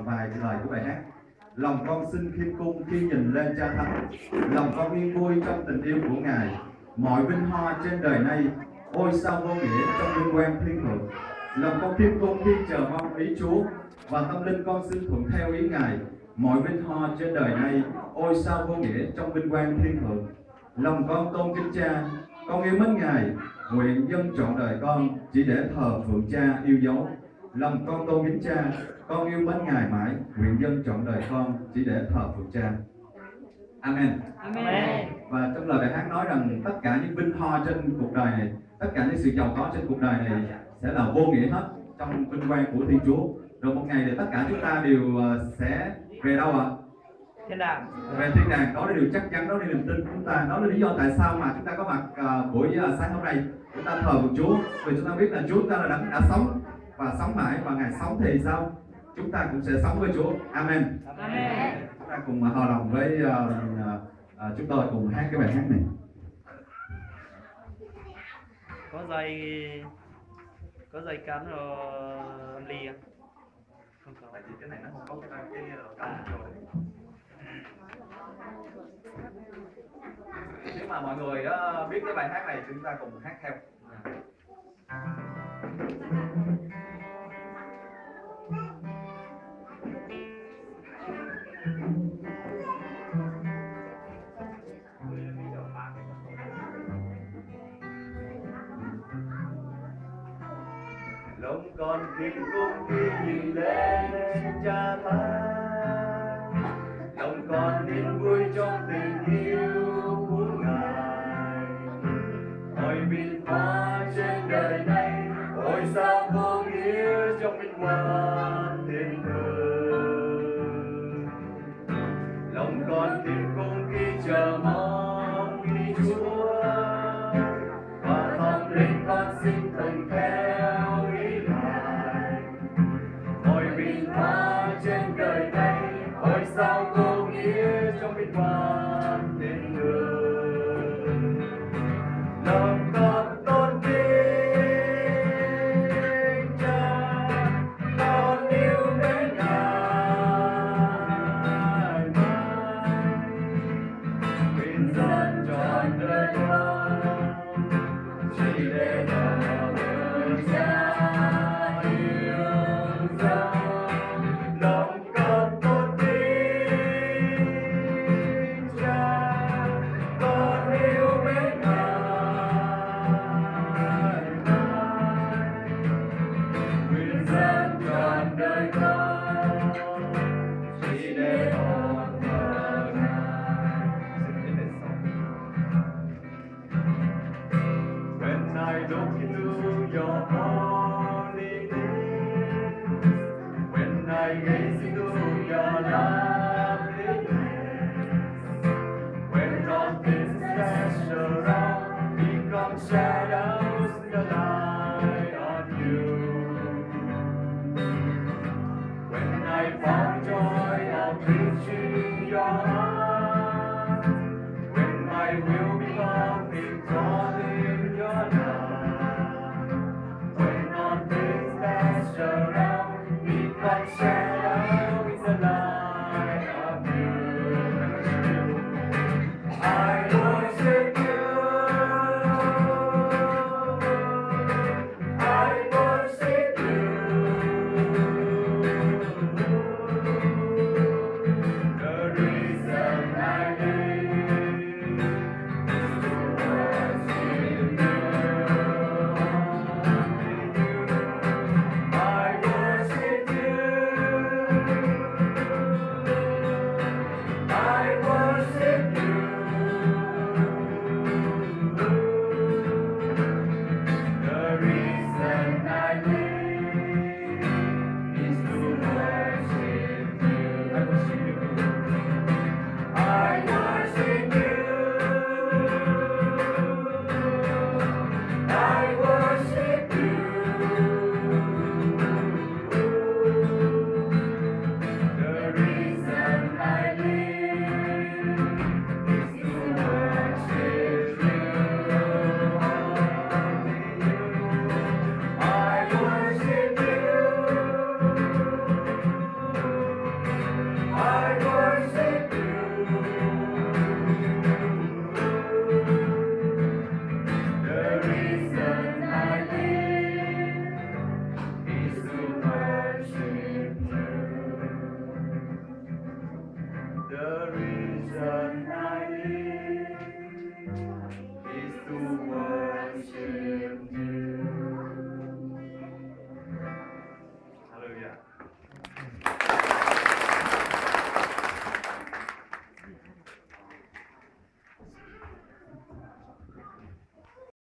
vài lời của bài hát. Lòng con xin khiêm cung khi nhìn lên Cha Thánh, lòng con yên vui trong tình yêu của Ngài. Mọi vinh hoa trên đời này, ôi sao vô nghĩa trong vinh quang thiên thượng. Lòng con khiêm cung khi chờ mong ý Chúa, và tâm linh con xin thuận theo ý Ngài. Mọi vinh hoa trên đời này, ôi sao vô nghĩa trong vinh quang thiên thượng. Lòng con tôn kính Cha, con yêu mến Ngài, nguyện dâng trọn đời con chỉ để thờ phượng Cha yêu dấu. Lòng con tôn kính Cha, con yêu mến Ngài mãi, nguyện dâng trọn đời con chỉ để thờ phượng Cha. Amen. Amen. Và trong lời bài hát nói rằng tất cả những vinh hoa trên cuộc đời này, tất cả những sự giàu có trên cuộc đời này sẽ là vô nghĩa hết trong vinh quang của Thiên Chúa. Rồi một ngày thì tất cả chúng ta đều sẽ về đâu ạ? Thiên đàng. Về thiên đàng. Đó là điều chắc chắn, đó là niềm tin của chúng ta. Đó là lý do tại sao mà chúng ta có mặt buổi sáng hôm nay. Chúng ta thờ phượng Chúa vì chúng ta biết là Chúa chúng ta là đã sống và sống mãi, và Ngài sống thì sao? Chúng ta cũng sẽ sống với Chúa. Amen. Amen. Chúng ta cùng hòa đồng với chúng tôi cùng hát cái bài hát này. Có dây cắm rồi ly không? Không có. Tại vì cái này nó không có cái cắm rồi. Nếu mà mọi người biết cái bài hát này chúng ta cùng hát theo. Lòng con khiêm cung khi nhìn lên Cha Thánh, lòng con yên vui trong tình yêu của Ngài. Ôi vinh hoa trên đời này, ôi sao vô nghĩa trong vinh quang thiên thượng. Lòng con khiêm cung khi chờ mong ý Chúa, và tâm linh con xin thuận theo ý Ngài. Ôi vinh hoa trên đời này, ôi sao vô nghĩa trong vinh quang thiên thượng. Lòng con tôn kính Cha, con yêu mến Ngài mãi, nguyện dâng trọn đời con chỉ để thờ phượng Cha yêu dấu. Lòng con tôn kính Cha, con yêu mến Ngài mãi, nguyện dâng trọn đời con chỉ để thờ phượng Ngài. When I look into your holiness, when I gaze into your loveliness, when all things flash around become shadows in the light of you, when I found joy of reaching your heart, when my will become victorious in your love, when all things flash around become shadows trần ai